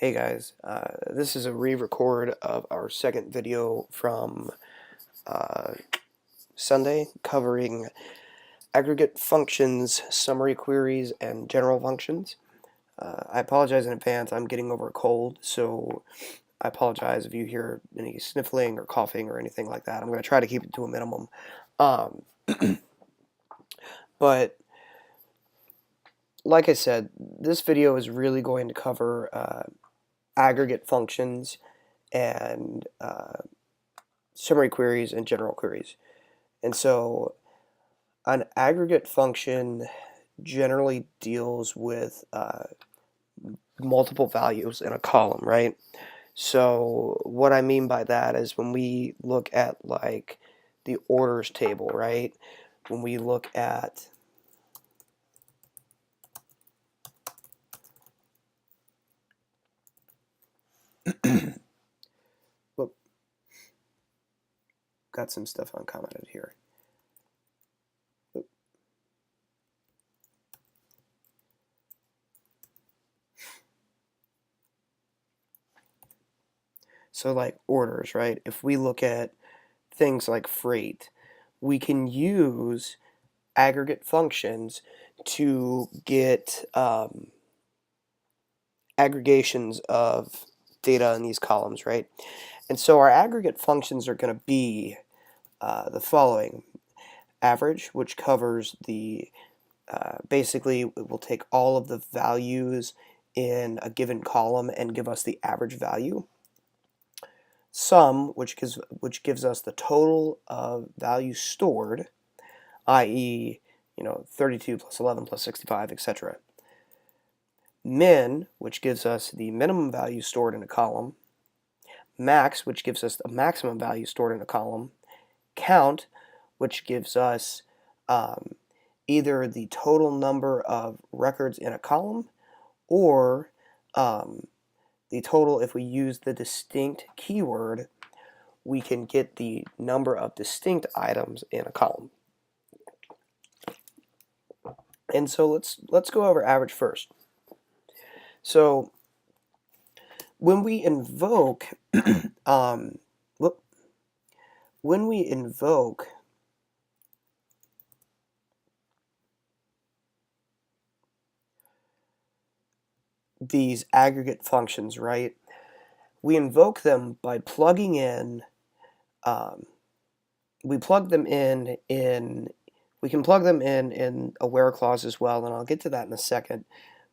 Hey guys, this is a re-record of our second video from Sunday covering aggregate functions, summary queries, and general functions. I apologize in advance, I'm getting over a cold, so I apologize if you hear any sniffling or coughing or anything like that. I'm going to try to keep it to a minimum. But like I said, this video is really going to cover aggregate functions and summary queries and general queries. And so an aggregate function generally deals with multiple values in a column, right? So what I mean by that is when we look at like the orders table, right? When we look at whoop, got some stuff uncommented here. Whoop. So like orders, right? If we look at things like freight, we can use aggregate functions to get aggregations of data in these columns, right? And so our aggregate functions are going to be the following. Average, which covers the, basically it will take all of the values in a given column and give us the average value. Sum, which gives us the total of values stored, i.e., 32 plus 11 plus 65, etc. Min, which gives us the minimum value stored in a column. Max, which gives us the maximum value stored in a column. Count, which gives us either the total number of records in a column or the total, if we use the distinct keyword, we can get the number of distinct items in a column. And so let's go over average first. So when we invoke these aggregate functions, right? We invoke them by plugging in. We plug them in. We can plug them in a where clause as well, and I'll get to that in a second.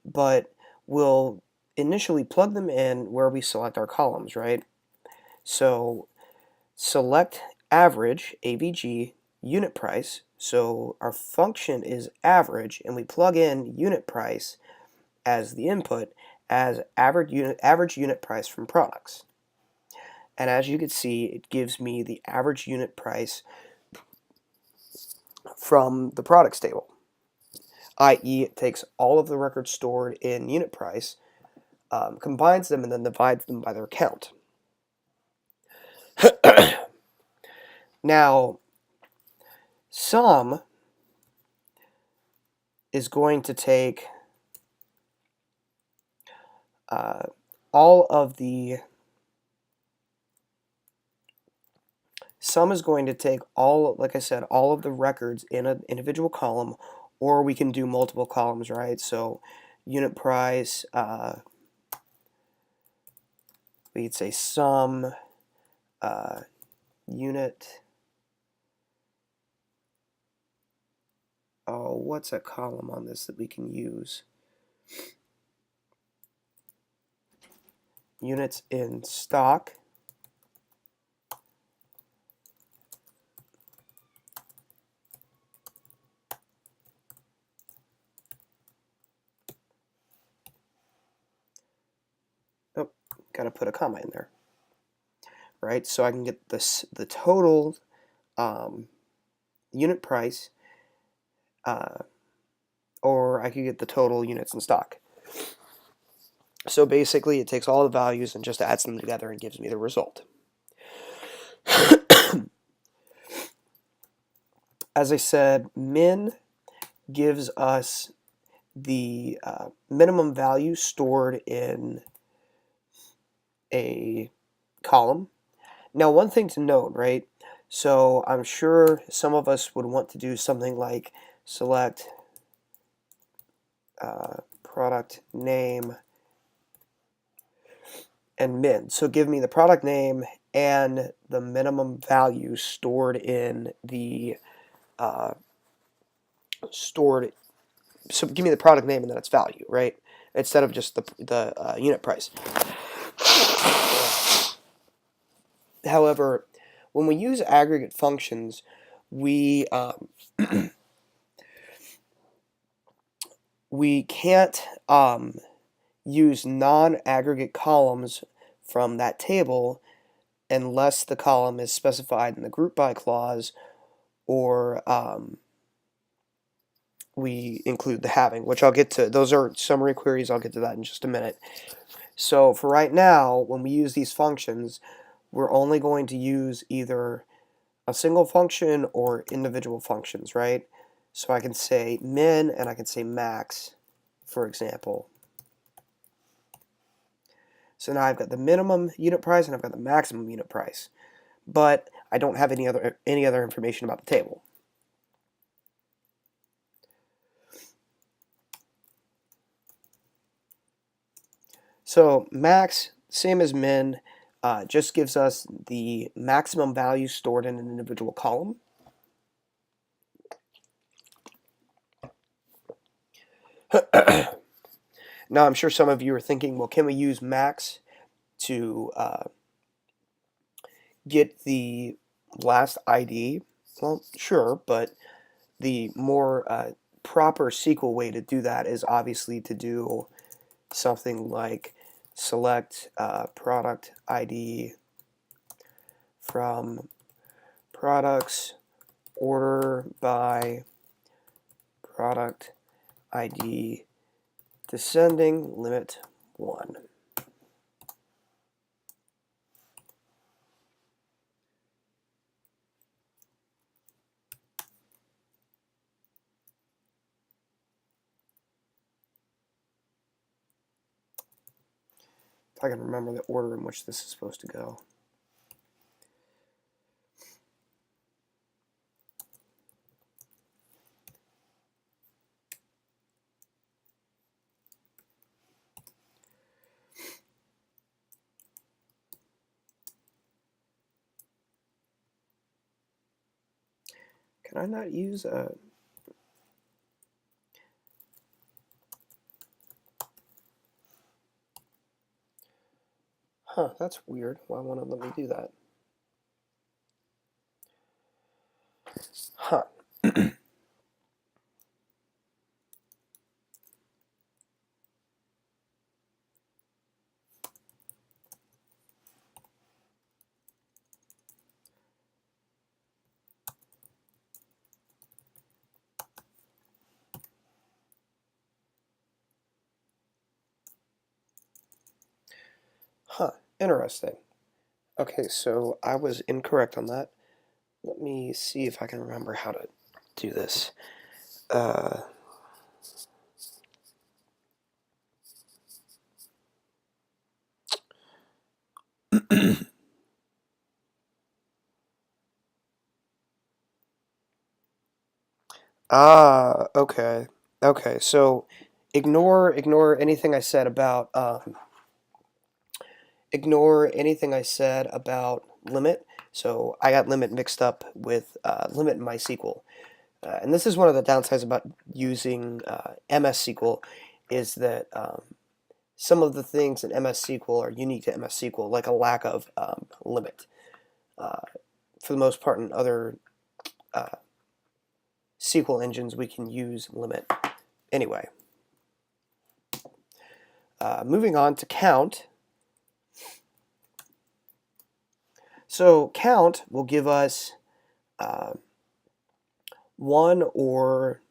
But we'll initially plug them in where we select our columns, right? So select average, AVG, unit price. So our function is average, and we plug in unit price as the input as average unit price from products. And as you can see, it gives me the average unit price from the products table, i.e. it takes all of the records stored in unit price, combines them, and then divides them by their count. Now, sum is going to take all of the like I said, all of the records in an individual column, or we can do multiple columns, right? So unit price, we could say sum, unit, oh, what's a column on this that we can use? Units in stock. Oh, gotta put a comma in there, right? So I can get the total unit price, or I could get the total units in stock. So basically, it takes all the values and just adds them together and gives me the result. As I said, min gives us the minimum value stored in a column. Now, one thing to note, right? So I'm sure some of us would want to do something like select product name and min. So give me the product name and the minimum value stored in the stored. So give me the product name and then its value, right? Instead of just the unit price. However, when we use aggregate functions, we we can't use non-aggregate columns from that table unless the column is specified in the group by clause or we include the having, which I'll get to. Those are summary queries. I'll get to that in just a minute. So for right now, when we use these functions, we're only going to use either a single function or individual functions, right? So I can say min and I can say max, for example. So now I've got the minimum unit price and I've got the maximum unit price, but I don't have any other information about the table. So max, same as min, just gives us the maximum value stored in an individual column. Now I'm sure some of you are thinking, well, can we use max to get the last ID? Well, sure, but the more proper SQL way to do that is obviously to do something like select product ID from products order by product ID descending limit 1. If I can remember the order in which this is supposed to go. Can I not use a... Huh, that's weird. Why won't it let me do that? Huh. Huh, interesting. Okay, so I was incorrect on that. Let me see if I can remember how to do this. Okay. Okay, so ignore anything I said about limit. So I got limit mixed up with limit in MySQL. And this is one of the downsides about using MS SQL is that some of the things in MS SQL are unique to MS SQL, like a lack of limit. For the most part, in other SQL engines, we can use limit. Anyway, moving on to count. So count will give us one or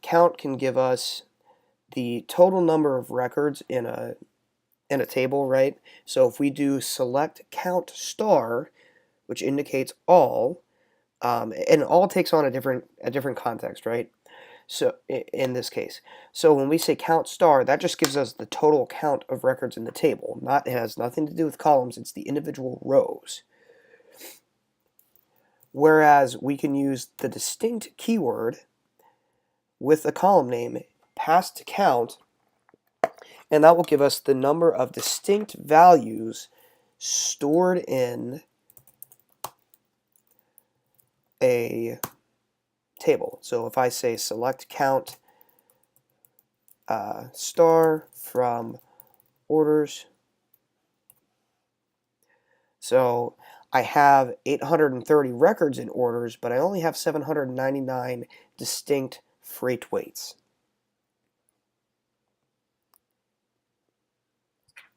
count can give us the total number of records in a table, right? So if we do select count star, which indicates all, and all takes on a different context, right? So in this case, so when we say count star, that just gives us the total count of records in the table. It has nothing to do with columns, it's the individual rows. Whereas we can use the distinct keyword with the column name passed to count, and that will give us the number of distinct values stored in a table. So if I say select count star from orders, so I have 830 records in orders, but I only have 799 distinct freight weights.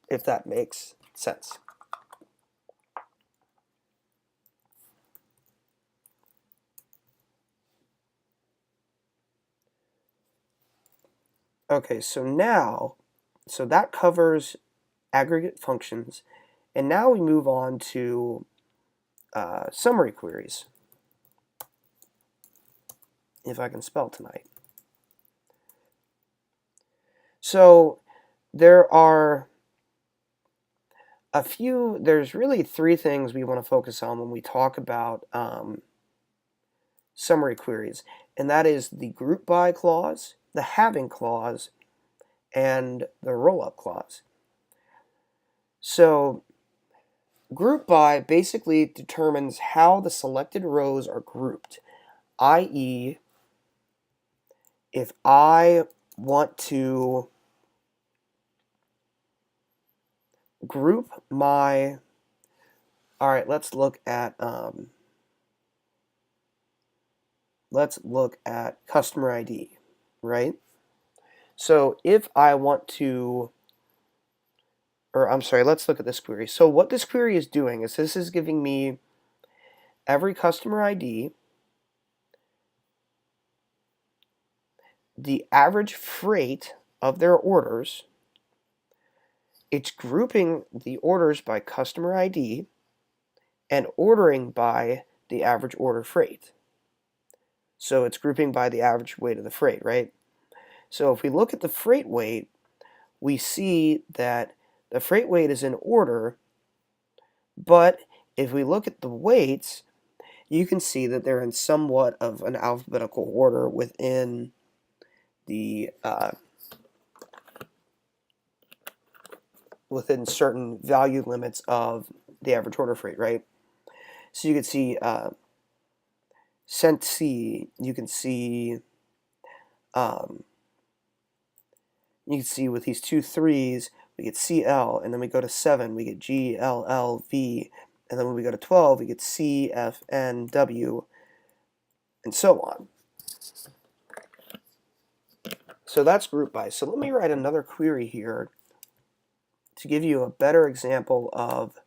If that makes sense. Okay, so that covers aggregate functions, and now we move on to summary queries, if I can spell tonight. So there are there's really three things we want to focus on when we talk about summary queries, and that is the group by clause, the having clause, and the roll-up clause. So group by basically determines how the selected rows are grouped, i.e., if I want to group my, all right, let's look at customer ID, right? So if I want to, or I'm sorry, let's look at this query. So what this query is doing is this is giving me every customer ID, the average freight of their orders. It's grouping the orders by customer ID and ordering by the average order freight. So it's grouping by the average weight of the freight, right? So if we look at the freight weight, we see that the freight weight is in order, but if we look at the weights, you can see that they're in somewhat of an alphabetical order within the within certain value limits of the average order freight, right? So you can see cent C, you can see with these 2 3s, we get CL, and then we go to 7, we get G, L, L, V, and then when we go to 12, we get C, F, N, W, and so on. So that's group by. So let me write another query here to give you a better example of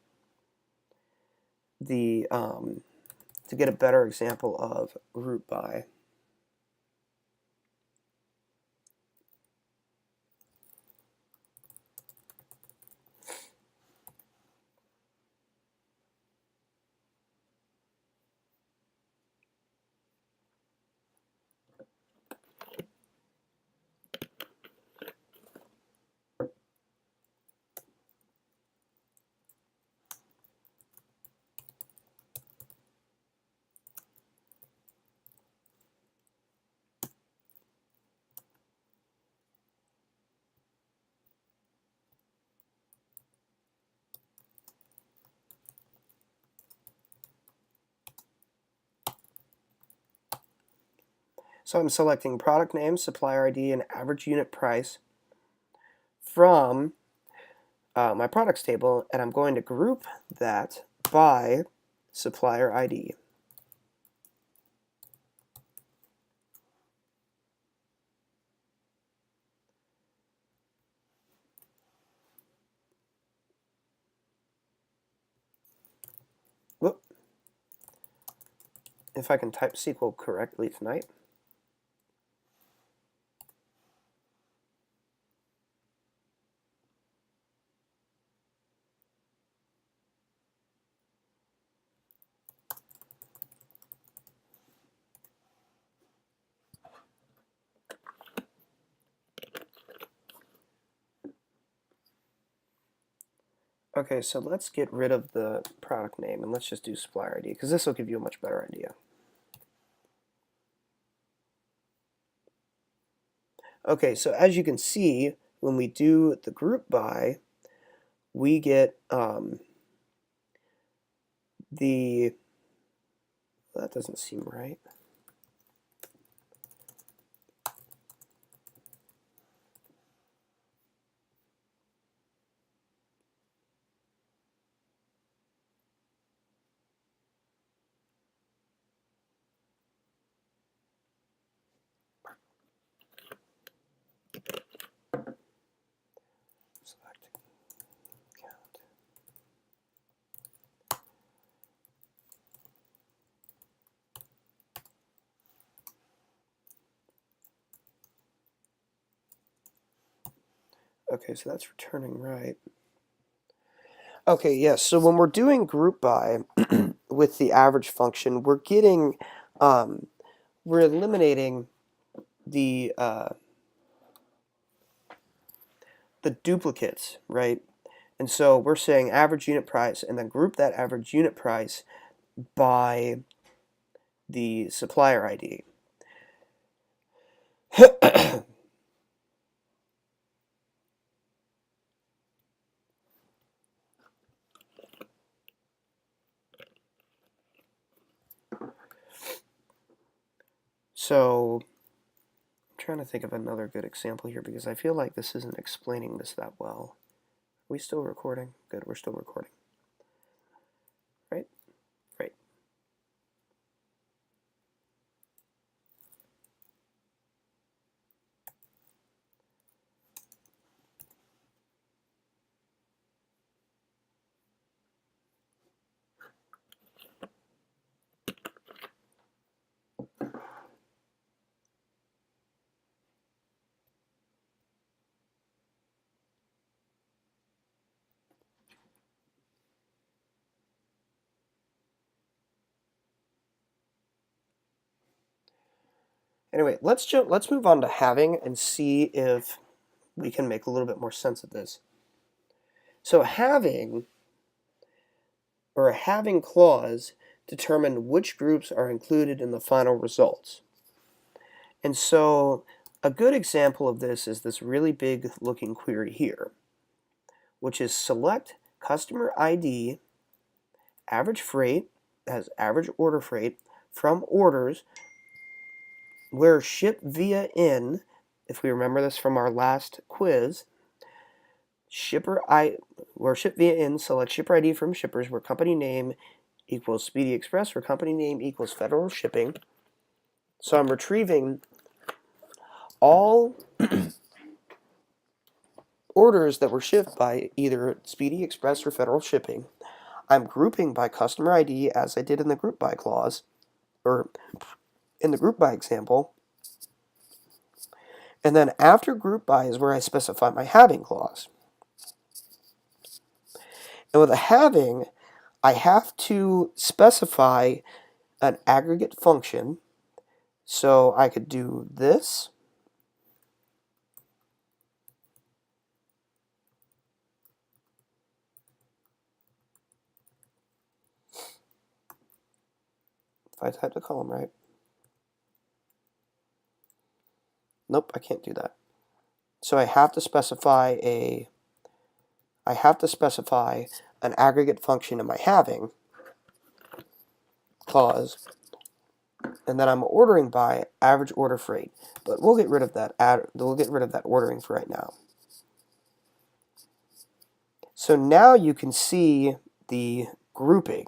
the, to get a better example of group by. So I'm selecting product name, supplier ID, and average unit price from my products table, and I'm going to group that by supplier ID. Whoop. If I can type SQL correctly tonight. Okay, so let's get rid of the product name and let's just do supplier ID because this will give you a much better idea. Okay, so as you can see, when we do the group by, we get the, that doesn't seem right. Select count. Okay, so that's returning right. Okay, yes, so when we're doing group by with the average function, we're getting, we're eliminating the duplicates, right? And so we're saying average unit price and then group that average unit price by the supplier ID. So I'm trying to think of another good example here because I feel like this isn't explaining this that well. Are we still recording? Good, we're still recording. Right? Right. Anyway, let's move on to having and see if we can make a little bit more sense of this. So having, or a having clause, determine which groups are included in the final results. And so a good example of this is this really big looking query here, which is select customer ID, average freight, as average order freight, from orders where ship via in, if we remember this from our last quiz, where ship via in, select shipper ID from shippers where company name equals Speedy Express, where company name equals Federal Shipping. So I'm retrieving all orders that were shipped by either Speedy Express or Federal Shipping. I'm grouping by customer ID as I did in the group by clause, or in the group by example. And then after group by is where I specify my having clause. And with a having, I have to specify an aggregate function. So I could do this. If I type the column right. Nope, I can't do that. So I have to specify an aggregate function in my having clause, and then I'm ordering by average order freight. But we'll get rid of that ordering for right now. So now you can see the grouping.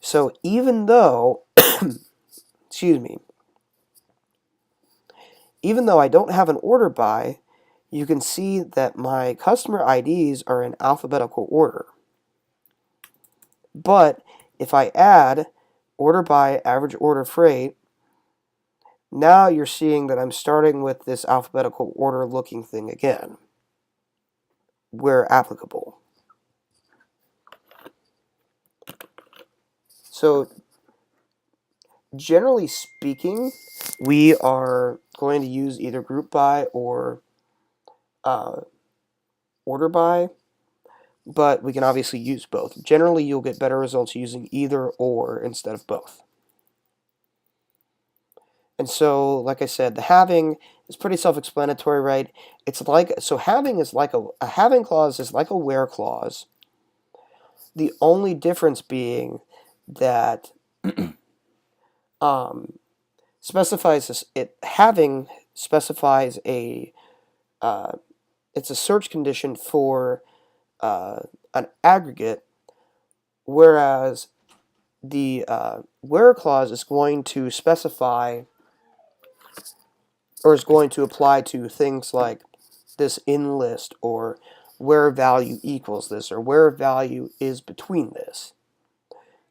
So even though, excuse me, even though I don't have an order by, you can see that my customer IDs are in alphabetical order. But if I add order by average order freight, now you're seeing that I'm starting with this alphabetical order looking thing again, where applicable. So generally speaking, we are going to use either group by or order by but we can obviously use both. Generally, you'll get better results using either or instead of both. And so, like I said, the having is pretty self-explanatory, right? It's like, so having is like a having clause is like a where clause. The only difference being that specifies this, having specifies it's a search condition for an aggregate, whereas the where clause is going to specify, or is going to apply to things like this in list, or where value equals this, or where value is between this.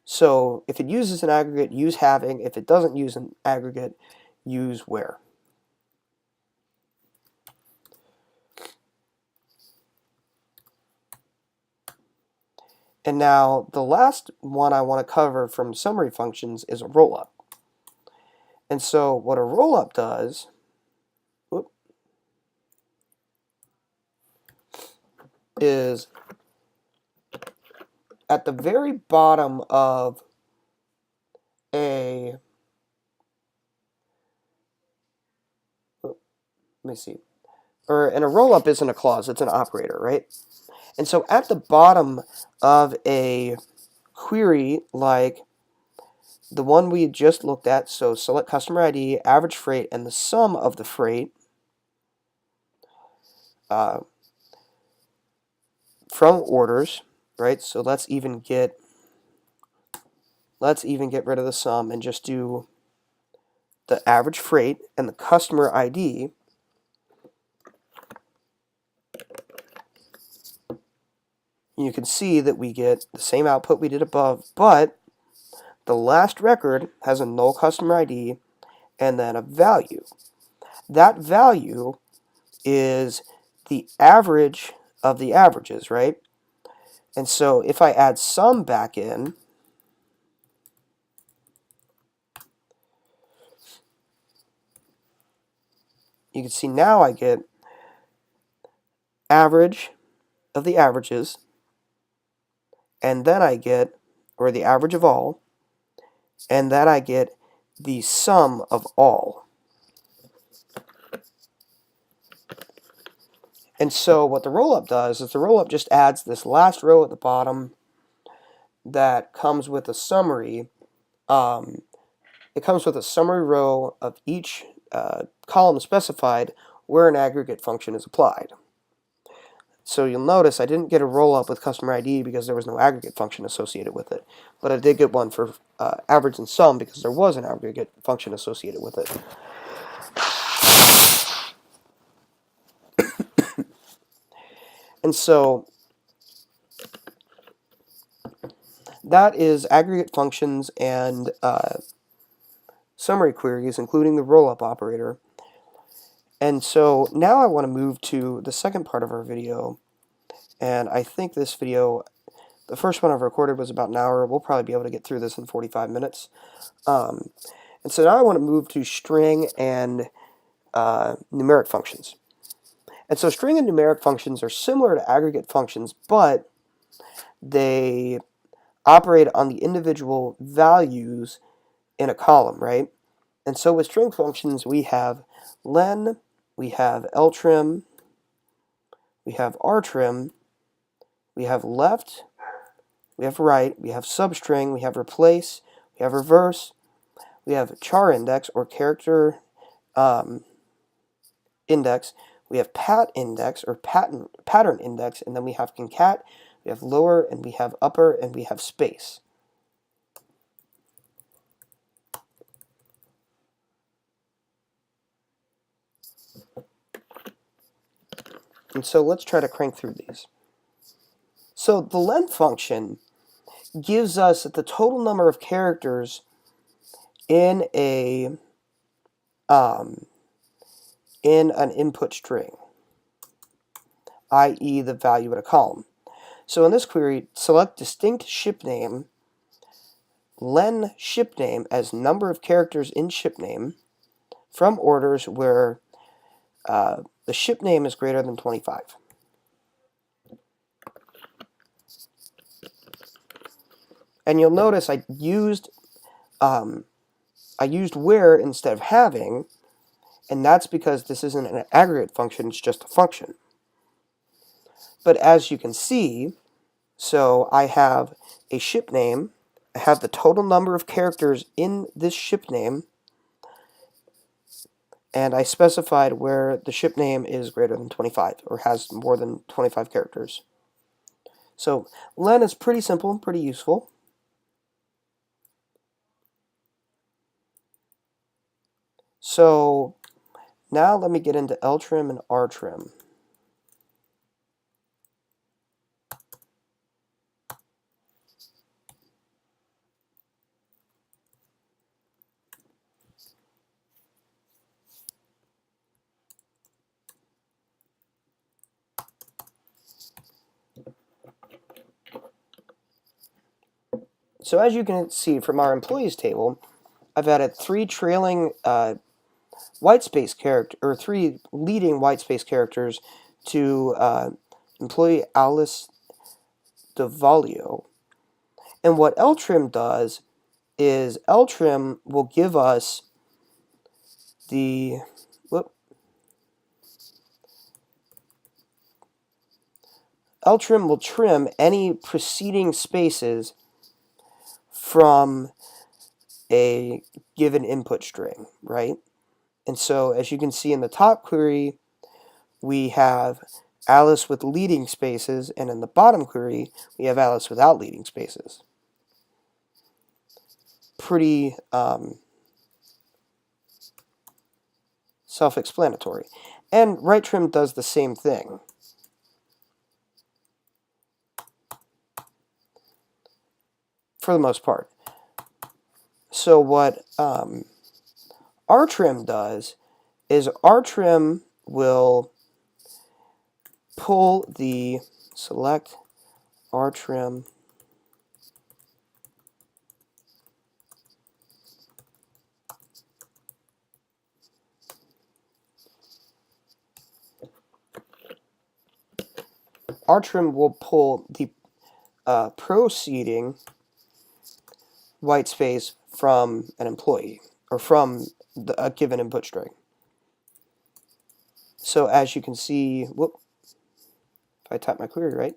So if it uses an aggregate, use having. If it doesn't use an aggregate, use where. And now the last one I want to cover from summary functions is a rollup. And so what a rollup does, is at the very bottom of a, let me see, and a rollup isn't a clause, it's an operator, right? And so at the bottom of a query like the one we just looked at, so select customer ID, average freight, and the sum of the freight from orders, right? So let's even get rid of the sum and just do the average freight and the customer ID. You can see that we get the same output we did above, but the last record has a null customer ID and then a value. That value is the average of the averages, right? And so if I add sum back in, you can see now I get average of the averages, and then I get, or the average of all, and then I get the sum of all. And so what the rollup does is the rollup just adds this last row at the bottom that comes with a summary. It comes with a summary row of each column specified where an aggregate function is applied. So you'll notice I didn't get a rollup with customer ID because there was no aggregate function associated with it. But I did get one for average and sum because there was an aggregate function associated with it. And so that is aggregate functions and summary queries, including the rollup operator. And so now I want to move to the second part of our video. And I think this video, the first one I've recorded was about an hour. We'll probably be able to get through this in 45 minutes. And so now I want to move to string and numeric functions. And so string and numeric functions are similar to aggregate functions, but they operate on the individual values in a column, right? And so with string functions, we have len, we have ltrim, we have rtrim, we have left, we have right, we have substring, we have replace, we have reverse, we have char index or character index, we have pat index or pattern index, and then we have concat, we have lower, and we have upper, and we have space. And so let's try to crank through these. So the len function gives us the total number of characters in an input string, i.e. the value in a column. So in this query, select distinct ship name, len ship name as number of characters in ship name from orders where the ship name is greater than 25. And you'll notice I used where instead of having, and that's because this isn't an aggregate function, it's just a function. But as you can see, so I have a ship name, I have the total number of characters in this ship name, and I specified where the ship name is greater than 25, or has more than 25 characters. So len is pretty simple and pretty useful. So now let me get into ltrim and rtrim. So as you can see from our employees table, I've added 3 trailing whitespace character, or 3 leading whitespace characters to employee Alice DeValio. And what ltrim does is ltrim will give us the ltrim will trim any preceding spaces from a given input string, right? And so as you can see in the top query, we have Alice with leading spaces, and in the bottom query, we have Alice without leading spaces. Pretty self-explanatory. And right trim does the same thing. For the most part. So what rtrim does is rtrim will pull the select rtrim rtrim will pull the proceeding white space from an employee, or from a given input string. So as you can see, if I type my query right.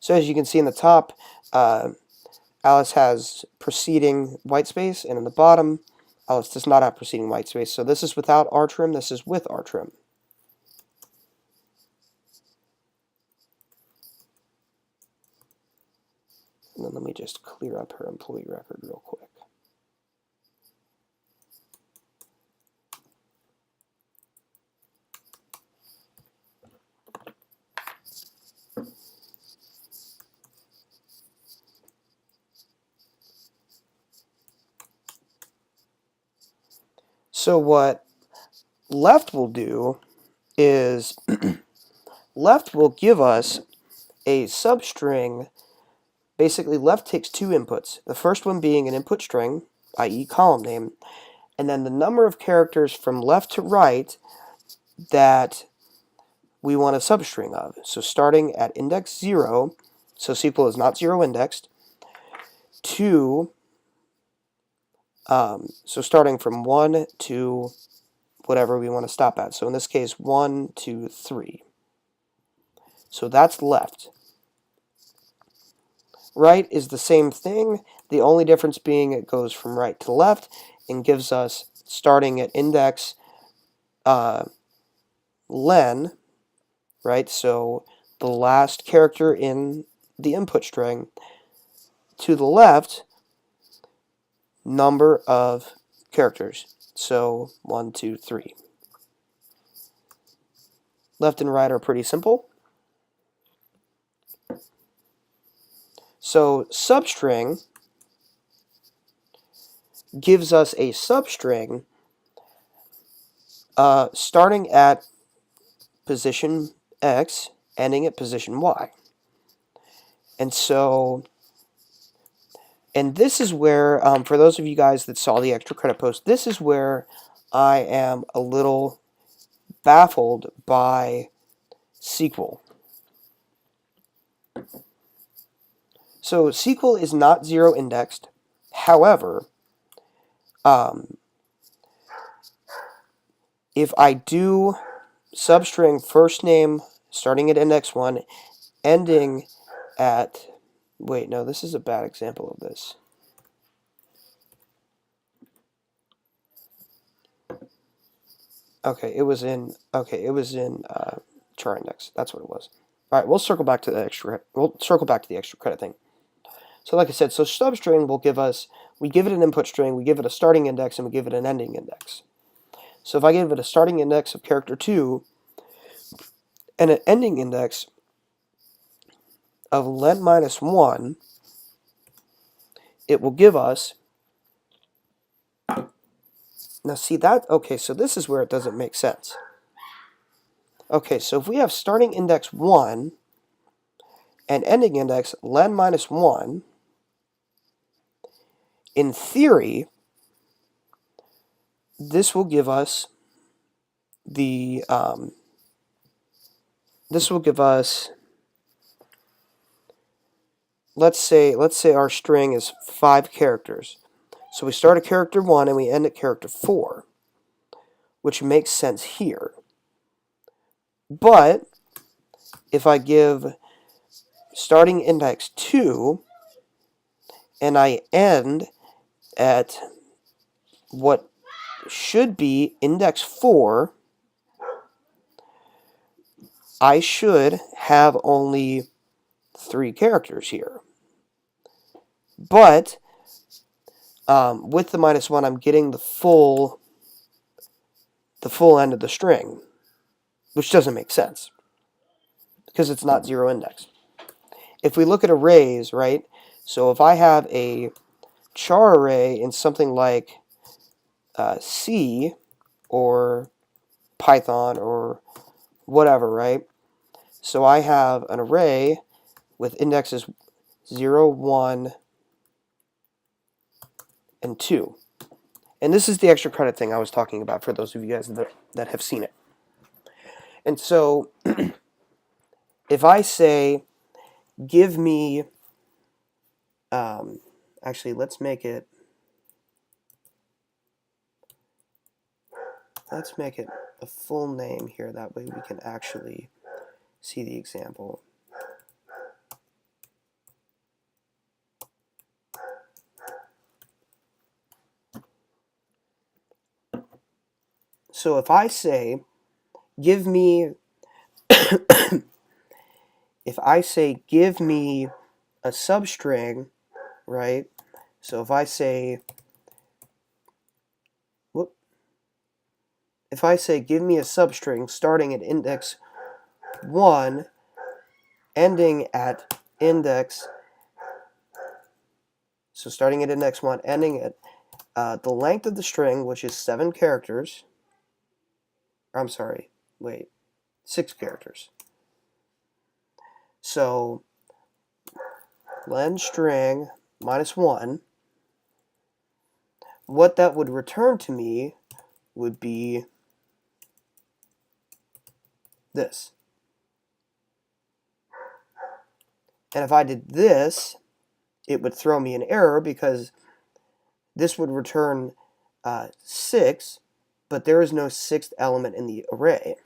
So as you can see in the top, Alice has preceding white space, and in the bottom, Alice does not have preceding white space. So this is without rtrim, this is with rtrim. And then let me just clear up her employee record real quick. So what left will do is left will give us a substring. Basically, left takes 2 inputs. The first one being an input string, i.e. column name, and then the number of characters from left to right that we want a substring of. So starting at index 0, so SQL is not 0 indexed, to, so starting from 1 to whatever we want to stop at. So in this case, 1, 2, 3. So that's left. Right is the same thing, the only difference being it goes from right to left and gives us, starting at index len, right, so the last character in the input string, to the left, number of characters, so 1, 2, 3. Left and right are pretty simple. So substring gives us a substring starting at position X, ending at position Y. And so, and this is where, for those of you guys that saw the extra credit post, this is where I am a little baffled by SQL. So SQL is not zero indexed. However, if I do substring first name starting at index 1, ending at, wait, no, this is a bad example of this. Okay, it was in char index. That's what it was. All right, we'll circle back to the extra credit thing. So like I said, so substring will give us, we give it an input string, we give it a starting index, and we give it an ending index. So if I give it a starting index of character 2 and an ending index of len minus 1, it will give us, now see that, okay, so this is where it doesn't make sense. Okay, so if we have starting index 1 and ending index len minus 1, in theory, this will give us the, let's say our string is 5 characters. So we start at character 1 and we end at character 4, which makes sense here. But if I give starting index 2 and I end at what should be index 4, I should have only 3 characters here. But with the minus 1, I'm getting the full end of the string, which doesn't make sense because it's not zero index. If we look at arrays, right? So if I have a char array in something like C or Python or whatever, right? So I have an array with indexes 0, 1, and 2. And this is the extra credit thing I was talking about for those of you guys that have seen it. And so if I say, give me, actually, let's make it a full name here. That way we can actually see the example. So if I say, give me, if I say, give me a substring, right? So if I say, if I say, give me a substring starting at index 1, ending at index, so starting at index 1, ending at the length of the string, which is 7 characters, I'm sorry, wait, 6 characters. So len string minus 1, what that would return to me would be this. And if I did this, it would throw me an error because this would return 6, but there is no 6th element in the array.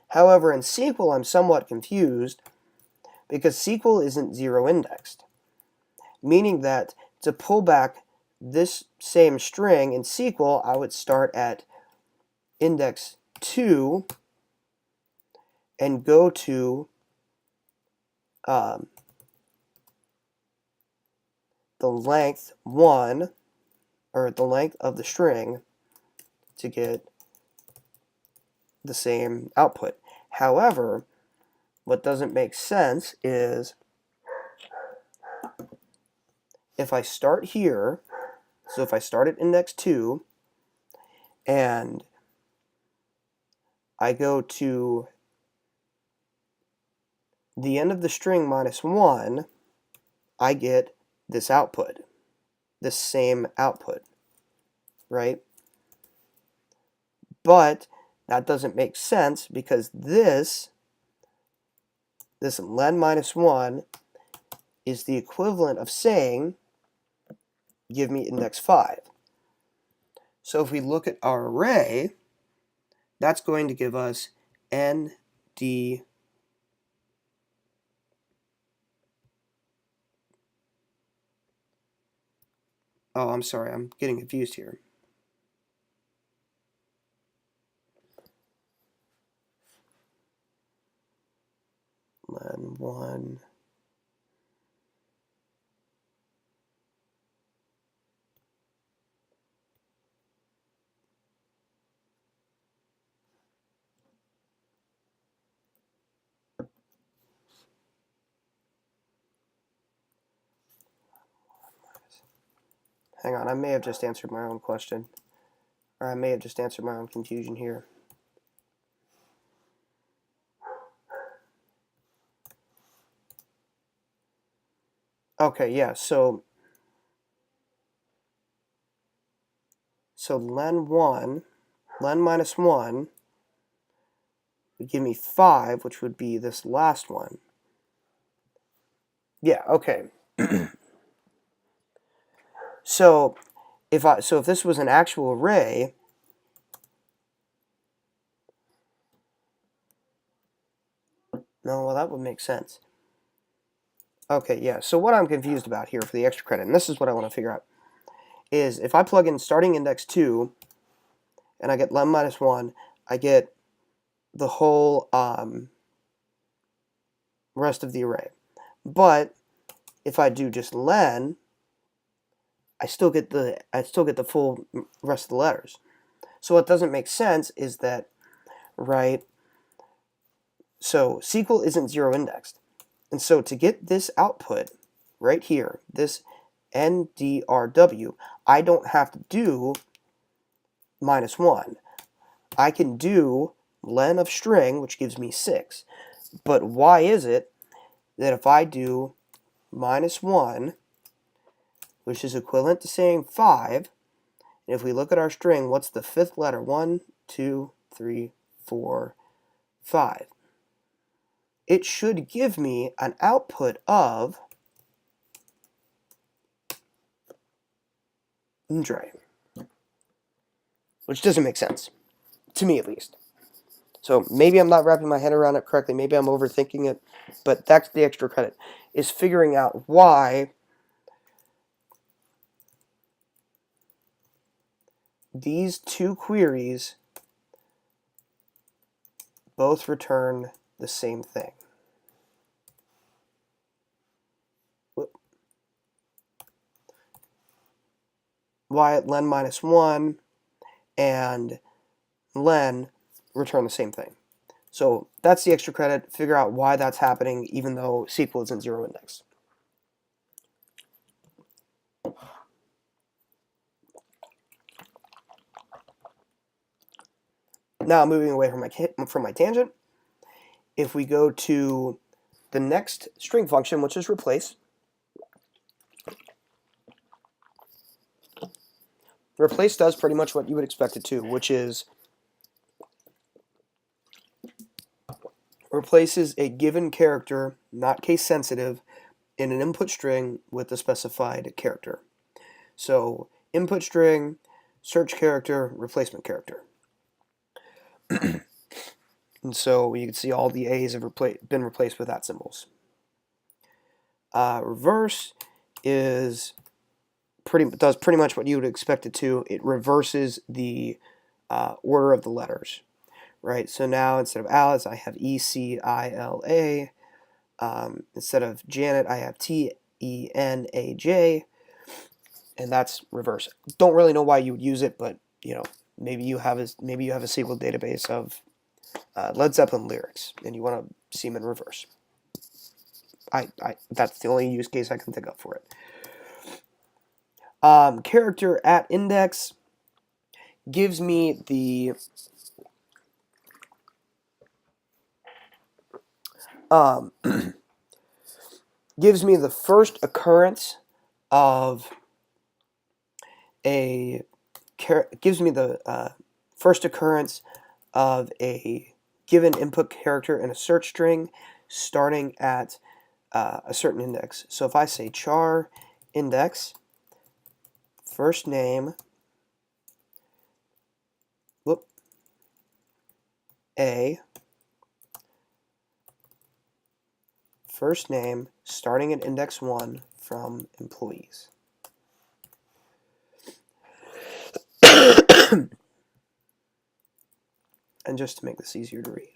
However, in SQL, I'm somewhat confused because SQL isn't zero indexed, meaning that to pull back this same string in SQL, I would start at index 2 and go to the length 1, or the length of the string, to get the same output. However, what doesn't make sense is if I start here, so if I start at index 2 and I go to the end of the string minus 1, I get this output, this same output, right? But that doesn't make sense because this this len minus 1 is the equivalent of saying, give me index 5. So if we look at our array, that's going to give us nd. Oh, I'm sorry, I'm getting confused here. Len 1. Hang on, I may have just answered my own question. Or I may have just answered my own confusion here. Okay, yeah, so len minus 1 would give me 5, which would be this last one. Yeah, okay. So if this was an actual array, no, well, that would make sense. Okay, yeah, so what I'm confused about here for the extra credit, and this is what I want to figure out, is if I plug in starting index 2, and I get len minus 1, I get the whole rest of the array. But if I do just len, I still get the full rest of the letters. So what doesn't make sense is that, right, so SQL isn't zero indexed. And so to get this output right here, this NDRW, I don't have to do minus 1. I can do len of string, which gives me 6. But why is it that if I do minus 1, which is equivalent to saying 5, and if we look at our string, what's the fifth letter? 1, 2, 3, 4, 5. It should give me an output of Ndre, which doesn't make sense, to me at least. So maybe I'm not wrapping my head around it correctly, maybe I'm overthinking it, but that's the extra credit, is figuring out why these two queries both return the same thing. Why len minus 1 and len return the same thing. So that's the extra credit. Figure out why that's happening even though SQL isn't zero indexed. Now moving away from my tangent, if we go to the next string function, which is replace, replace does pretty much what you would expect it to, which is replaces a given character, not case sensitive, in an input string with the specified character. So input string, search character, replacement character. And so you can see all the A's have been replaced with @ symbols. Reverse does pretty much what you would expect it to. It reverses the order of the letters, right? So now instead of Alice, I have ECILA. Instead of Janet, I have TENAJ, and that's reverse. Don't really know why you would use it, but maybe you have a SQL database of Led Zeppelin lyrics, and you want to see them in reverse. That's the only use case I can think of for it. Character at index gives me the first occurrence of a given input character in a search string. starting at a certain index. So if I say char index first name A first name starting at index 1 from employees. And just to make this easier to read.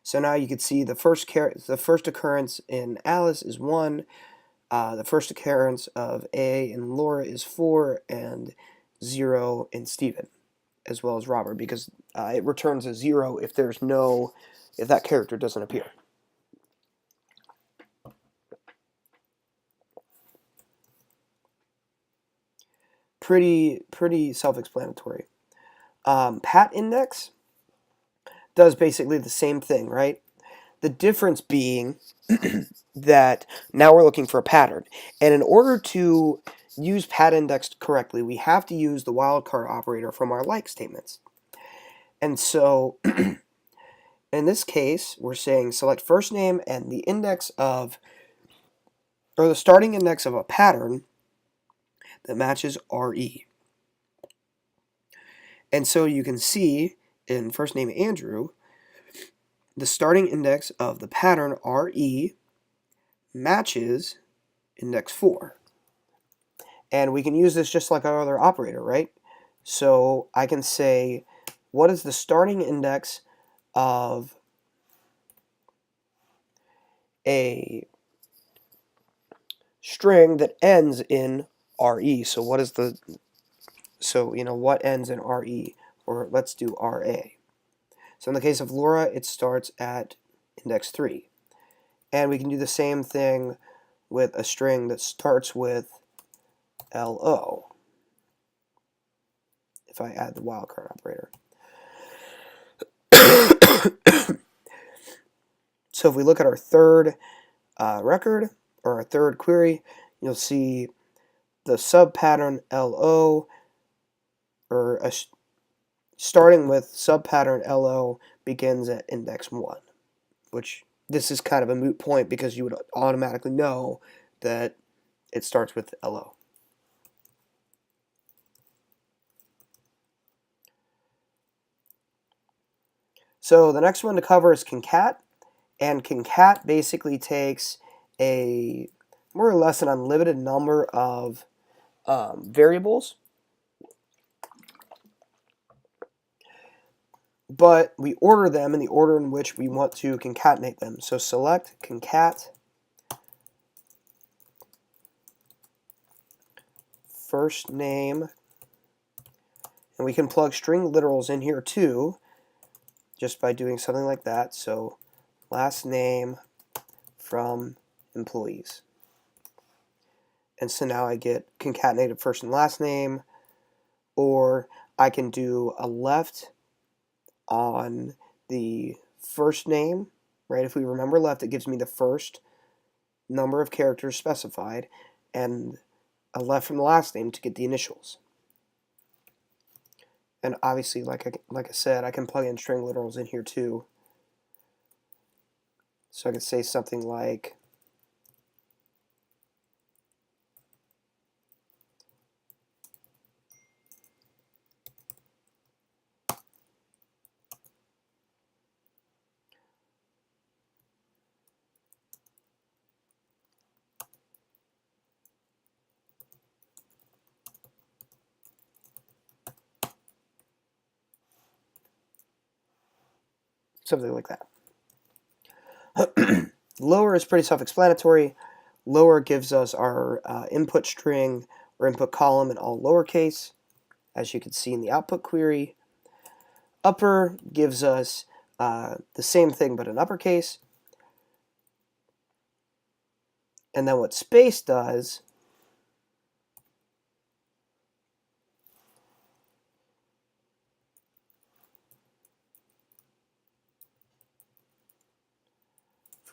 So now you can see the first occurrence in Alice is 1, the first occurrence of A in Laura is 4, and 0 in Stephen, as well as Robert, because it returns a 0 if that character doesn't appear. Pretty self-explanatory. Pat index does basically the same thing, right? The difference being that now we're looking for a pattern. And in order to use pat index correctly, we have to use the wildcard operator from our like statements. And so in this case, we're saying select first name and the index of, or the starting index of a pattern that matches RE. And so you can see in first name Andrew, the starting index of the pattern RE matches index 4. And we can use this just like our other operator, right? So I can say, what is the starting index of a string that ends in RE? So what ends in RE? Or let's do RA. So in the case of Laura, it starts at index 3. And we can do the same thing with a string that starts with LO, if I add the wildcard operator. So if we look at our third record, or our third query, you'll see the subpattern LO, starting with subpattern LO begins at index 1, which this is kind of a moot point because you would automatically know that it starts with LO. So the next one to cover is concat, and concat basically takes a more or less an unlimited number of variables, but we order them in the order in which we want to concatenate them. So select concat first name, and we can plug string literals in here too, just by doing something like that. So last name from employees. And so now I get concatenated first and last name, or I can do a left on the first name, right? If we remember left, it gives me the first number of characters specified, and a left from the last name to get the initials. And obviously, like I said, I can plug in string literals in here too. So I could say something like something like that. Lower is pretty self-explanatory. Lower gives us our input string or input column in all lowercase, as you can see in the output query. Upper gives us the same thing but in uppercase. And then what space does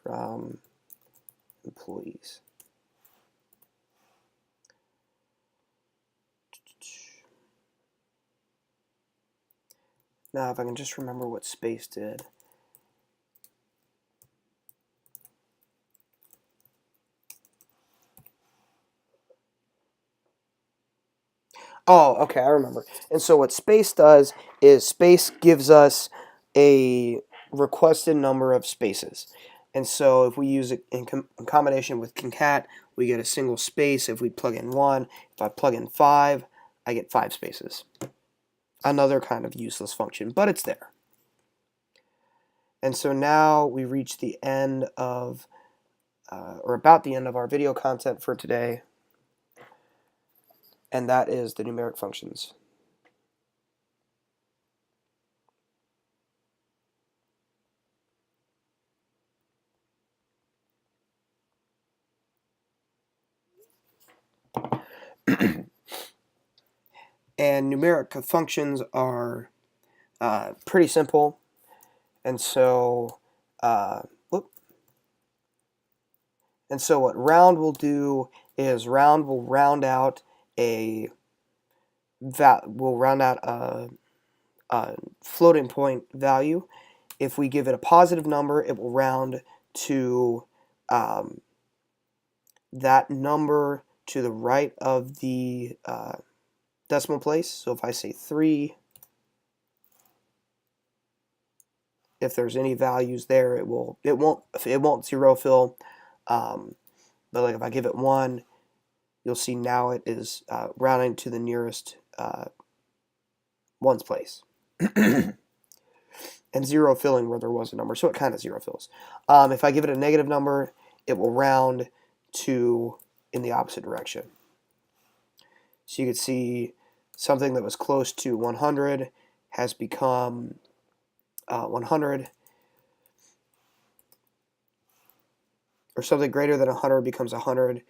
from employees. Now, if I can just remember what space did. Oh, okay, I remember. And so what space does is space gives us a requested number of spaces. And so if we use it in combination with concat, we get a single space. If we plug in 1, if I plug in 5, I get 5 spaces. Another kind of useless function, but it's there. And so now we reach the end of, or about the end of our video content for today, and that is the numeric functions. And numeric functions are pretty simple, and so what round will do is round will round out a floating point value. If we give it a positive number, it will round to that number to the right of the decimal place. So if I say 3, if there's any values there, it won't zero fill. But like if I give it 1, you'll see now it is rounding to the nearest ones place. And zero filling where there was a number, so it kind of zero fills. If I give it a negative number, it will round to in the opposite direction. So you can see something that was close to 100 has become 100, or something greater than 100 becomes 100.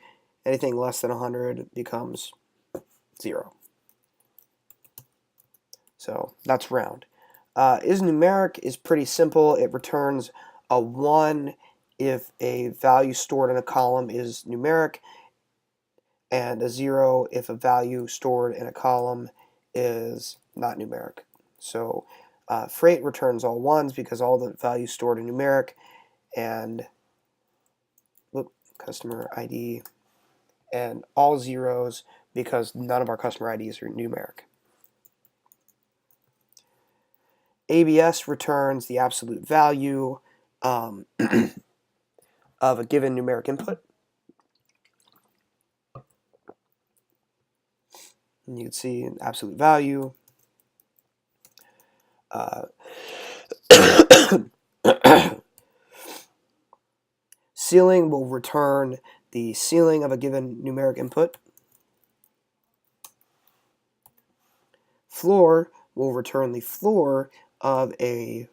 Anything less than 100 becomes 0. So that's round. Is numeric is pretty simple. It returns a 1 if a value stored in a column is numeric, and a 0 if a value stored in a column is not numeric. So freight returns all 1s because all the values stored are numeric, and customer ID, and all 0s because none of our customer IDs are numeric. ABS returns the absolute value of a given numeric input. And you can see an absolute value. Ceiling will return the ceiling of a given numeric input. Floor will return the floor of a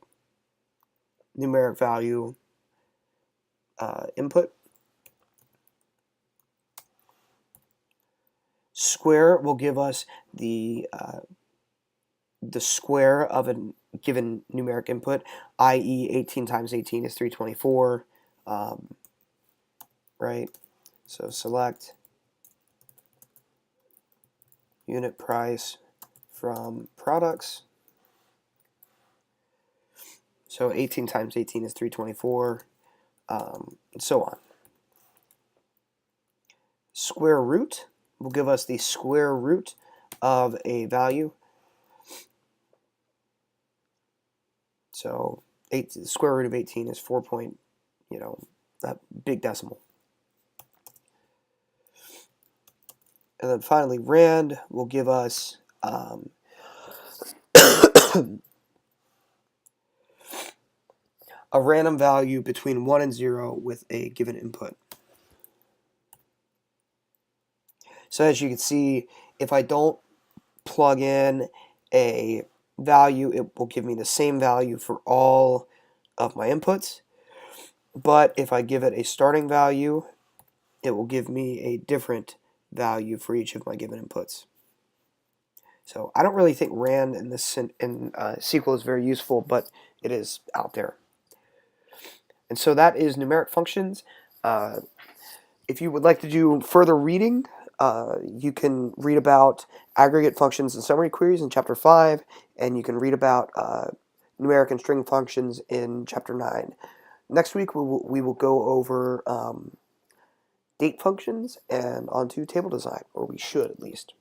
numeric value input. Square will give us the square of a given numeric input, i.e. 18 times 18 is 324, right? So select unit price from products. So 18 times 18 is 324, and so on. Square root will give us the square root of a value. So the square root of 18 is 4 point, that big decimal. And then finally, rand will give us a random value between 1 and 0 with a given input. So as you can see, if I don't plug in a value, it will give me the same value for all of my inputs. But if I give it a starting value, it will give me a different value for each of my given inputs. So I don't really think rand in SQL is very useful, but it is out there. And so that is numeric functions. If you would like to do further reading, you can read about aggregate functions and summary queries in Chapter 5, and you can read about numeric and string functions in Chapter 9. Next week, we will go over date functions and onto table design, or we should at least.